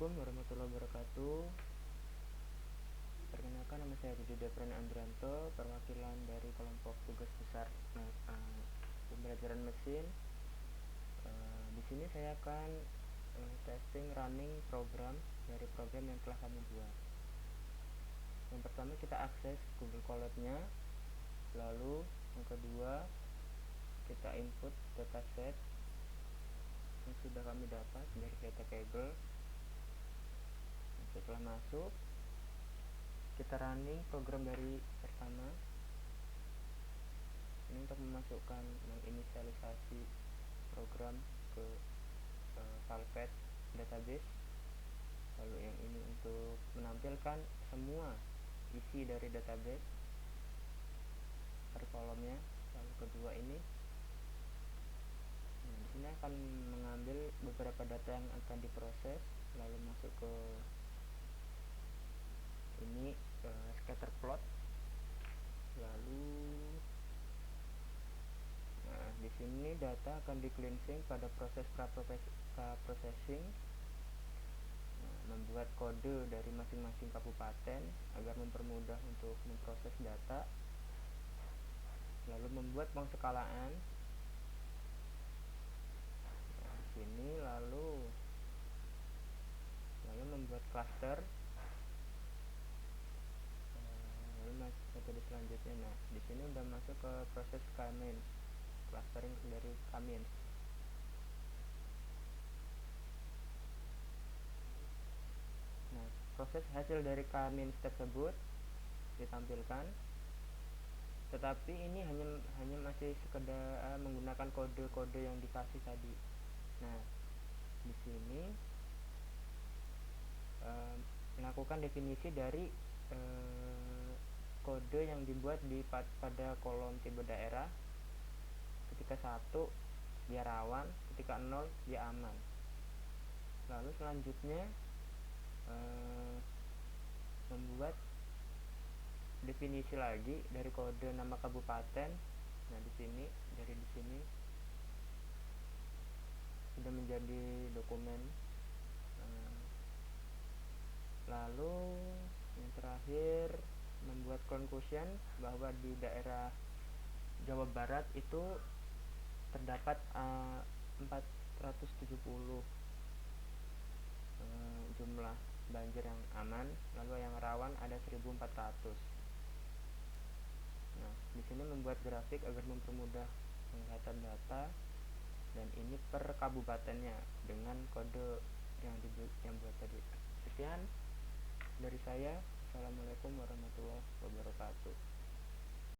Assalamualaikum warahmatullahi wabarakatuh. Perkenalkan, nama saya Budi Depren Andrianto, perwakilan dari kelompok tugas besar pembelajaran mesin. Di sini saya akan testing running program dari program yang telah kami buat. Yang pertama, kita akses Google Colab-nya. Lalu yang kedua, kita input dataset yang sudah kami dapat dari data Kaggle. Setelah masuk, kita running program dari pertama. Ini untuk memasukkan, menginisialisasi program ke file database. Lalu yang ini untuk menampilkan semua isi dari database per kolomnya. Lalu kedua ini, di sini akan mengambil beberapa data yang akan diproses, lalu masuk ke ini scatter plot. Lalu di sini data akan di cleansing pada proses processing, membuat kode dari masing-masing kabupaten agar mempermudah untuk memproses data. Lalu membuat pengskalaan di sini, lalu membuat cluster. Lalu metode selanjutnya, di sini udah masuk ke proses K-means, clustering dari K-means. Proses hasil dari K-means tersebut ditampilkan, tetapi ini hanya masih sekedar menggunakan kode-kode yang dikasih tadi. Di sini melakukan definisi dari kode yang dibuat pada kolom tipe daerah. Ketika 1 dia rawan, ketika 0 dia aman. Lalu selanjutnya membuat definisi lagi dari kode nama kabupaten. Di sini sudah menjadi dokumen. Lalu yang terakhir, membuat conclusion bahwa di daerah Jawa Barat itu terdapat 470 jumlah banjir yang aman, lalu yang rawan ada 1400. Di sini membuat grafik agar mempermudah penglihatan data, dan ini per kabupatennya dengan kode yang buat tadi. Sekian dari saya. Assalamualaikum warahmatullahi wabarakatuh.